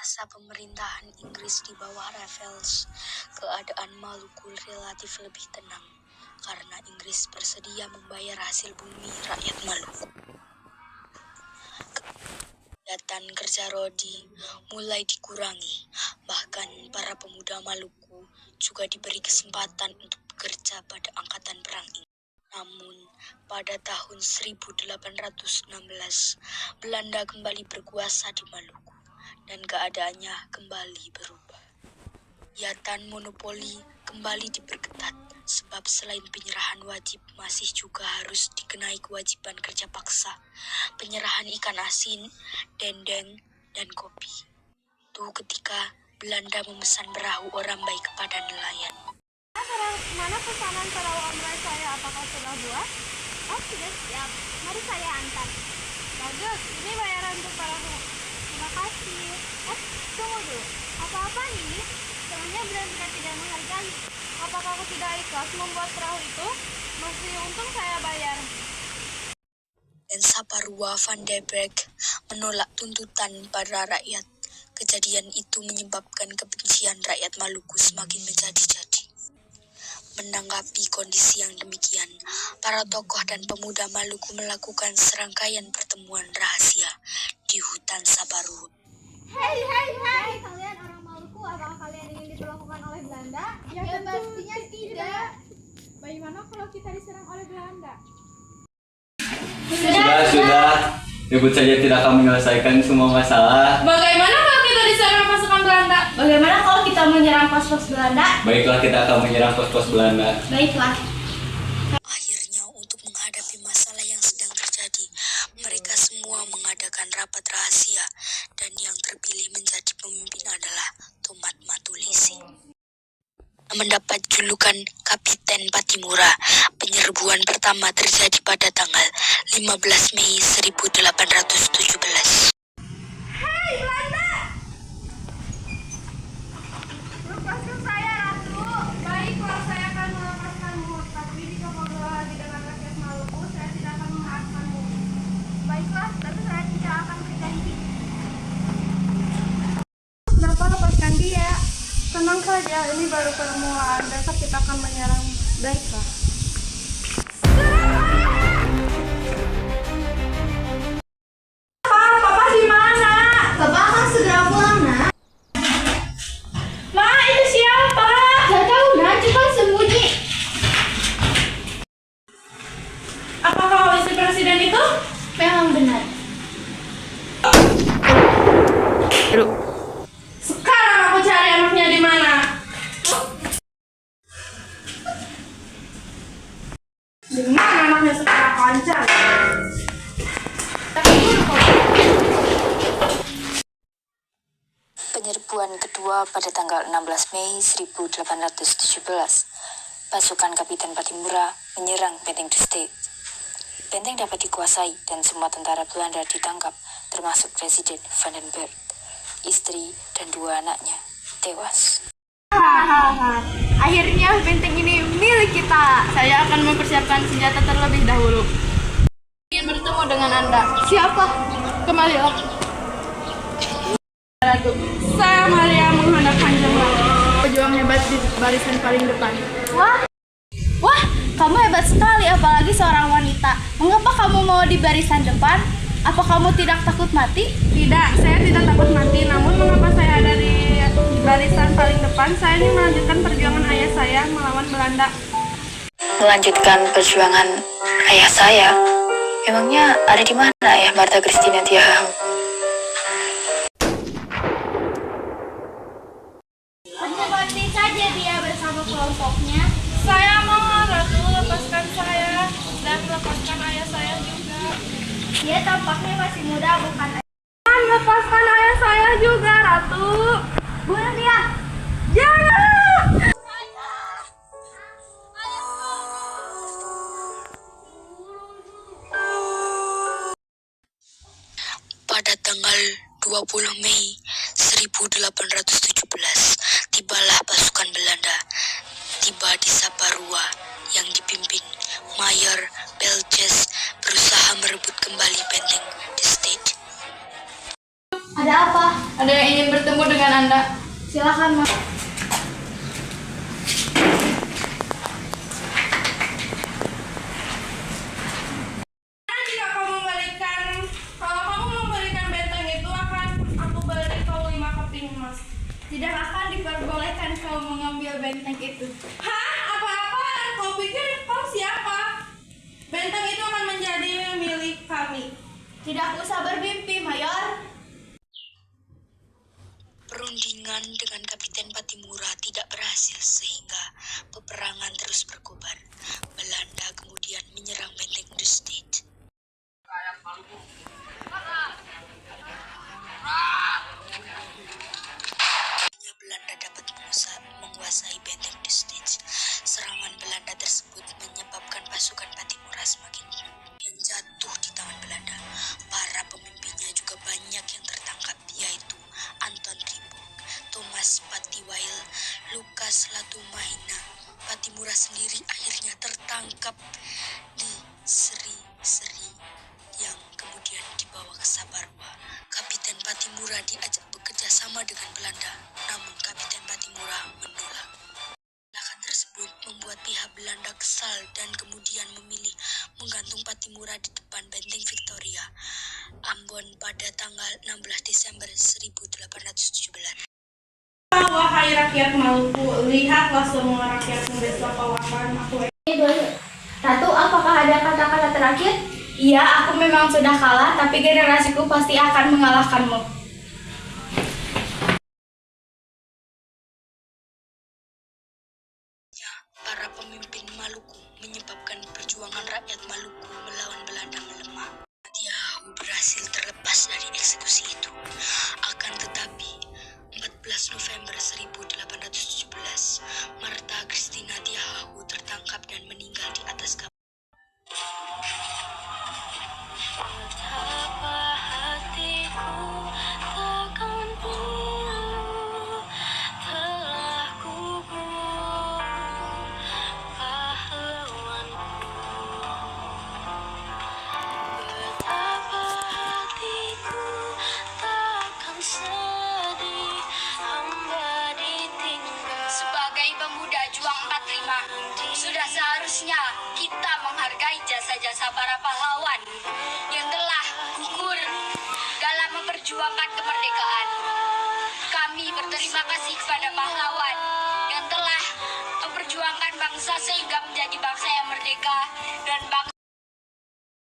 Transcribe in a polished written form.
masa pemerintahan Inggris di bawah Raffles, keadaan Maluku relatif lebih tenang karena Inggris bersedia membayar hasil bumi rakyat Maluku. Kegiatan kerja rodi mulai dikurangi, bahkan para pemuda Maluku juga diberi kesempatan untuk bekerja pada angkatan perang Inggris. Namun, pada tahun 1816, Belanda kembali berkuasa di Maluku dan keadaannya kembali berubah. Kegiatan monopoli kembali diperketat sebab selain penyerahan wajib masih juga harus dikenai kewajiban kerja paksa, penyerahan ikan asin, dendeng, dan kopi. Itu ketika Belanda memesan perahu orang baik kepada nelayan. Mana pesanan perahu omrai saya? Apakah sudah buat? Oh, sudah siap. Mari saya antar. Bagus, ini bayaran untuk perahu. Terima kasih. Tunggu dulu. Apa-apa ini? Sebenarnya Belanda tidak menghargai. Apakah aku tidak ikhlas membuat perahu itu? Masih untung saya bayar. Dan Saparua van der Berg menolak tuntutan para rakyat. Kejadian itu menyebabkan kebencian rakyat Maluku semakin menjadi-jadi. Menanggapi kondisi yang demikian, para tokoh dan pemuda Maluku melakukan serangkaian pertemuan rahasia di hutan Saparua. Hei, kalian orang Maluku, apakah kalian ingin diperlakukan oleh Belanda? Ya pastinya tidak. Bagaimana kalau kita diserang oleh Belanda? Sudah. Ribut saja tidak akan menyelesaikan semua masalah. Bagaimana kalau kita diserang pasukan Belanda? Bagaimana kalau kita menyerang pos-pos Belanda? Baiklah, kita akan menyerang pos-pos Belanda. Baiklah. Akhirnya, untuk menghadapi masalah yang sedang terjadi, mereka semua mengadakan rapat rahasia dan yang terpilih menjadi pemimpin adalah Tomat Matulisi. Mendapat julukan Kapiten Patimura, penyerbuan pertama terjadi pada tanggal 15 Mei 1817. Hei Belanda! Lepaskan saya, Ratu. Baiklah, saya akan melepaskanmu. Tapi jika kau lagi dengan rakyat Maluku, saya tidak akan memaafkanmu. Baiklah, tapi saya tidak akan berjanji. Kenapa lepaskan dia? Tenang saja, ini baru permulaan. Besok kita akan menyerang. Baiklah. Papa di mana? Papa akan segera pulang, Nak. Ma, itu siapa? Gak tahu, Nak. Coba sembunyi. Apakah kau istri presiden itu? Memang benar. Sekarang aku cari anaknya di mana? Di mana anaknya sekarang lancar? Penyerbuan kedua pada tanggal 16 Mei 1817. Pasukan Kapiten Patimura menyerang Benteng the State. Benteng dapat dikuasai dan semua tentara Belanda ditangkap, termasuk Presiden Van den Berg, istri dan 2 anaknya tewas. Akhirnya benteng ini milik kita. Saya akan mempersiapkan senjata terlebih dahulu. Ingin bertemu dengan Anda. Siapa? Kemarilah. Ratu, saya Maria menghendak panjang lagi. Pejuang hebat di barisan paling depan. Wah, kamu hebat sekali, apalagi seorang wanita. Mengapa kamu mau di barisan depan? Apa kamu tidak takut mati? Tidak, saya tidak takut mati. Namun mengapa saya ada di barisan paling depan? Saya ingin melanjutkan perjuangan ayah saya melawan Belanda. Melanjutkan perjuangan ayah saya? Emangnya ada di mana ayah Martha Christina Tiahang? Seperti saja dia bersama kelompoknya. Saya mohon Ratu, lepaskan saya dan lepaskan ayah saya juga. Dia tampaknya masih muda, bukan ayah. Lepaskan ayah saya juga, Ratu. Bunuh dia. Jangan. Pada tanggal 20 Mei 1817, tibalah pasukan Belanda tiba di Saparua yang dipimpin Mayor Belges berusaha merebut kembali Benteng the State. Ada Ada apa? Ada yang ingin bertemu dengan Anda. Silakan, Mas. Kalau kamu memberikan benteng itu akan aku beri kau 5 keping emas. Tidak akan diperbolehkan kau mengambil benteng itu. Hah? Apa-apaan? Kau pikir kau siapa? Benteng itu akan menjadi milik kami. Tidak usah bermimpi, Mayor. Perundingan dengan Kapiten Patimura tidak berhasil sehingga peperangan terus berkobar. Belanda kemudian menyerang benteng The State. Belanda dapat menguasai benteng The State. Serangan Belanda tersebut menyebabkan pasukan Patimura semakin yang jatuh di tangan Belanda. Para pemimpinnya juga banyak yang tertangkap, yaitu Anton Tribuk, Thomas Patiwail, Lukas Latumahina. Patimura sendiri akhirnya tertangkap di Seri-Seri yang kemudian dibawa ke Sabarwa. Kapiten Patimura diajak bekerja sama dengan Belanda, namun Kapiten Patimura menolak. Tindakan tersebut membuat pihak Belanda kesal dan kemudian memilih menggantung Patimura di depan benteng Victoria, Ambon pada tanggal 16 Desember 1817. Wahai rakyat Maluku, lihatlah semua rakyatmu besok kau akan aku. Ratu, apakah ada kata-kata terakhir? Iya, aku memang sudah kalah, tapi generasiku pasti akan mengalahkanmu. Para pemimpin Maluku menyebabkan perjuangan rakyat Maluku melawan Belanda melemah. Tiahu berhasil terlepas dari eksekusi itu. Akan tetapi, 14 November 1817, Marta Christina Tiahu tertangkap dan meninggal di atas kapal. Sebagai pemuda juang 45, sudah seharusnya kita menghargai jasa-jasa para pahlawan yang telah gugur dalam memperjuangkan kemerdekaan. Kami berterima kasih kepada pahlawan yang telah memperjuangkan bangsa sehingga menjadi bangsa yang merdeka dan bangsa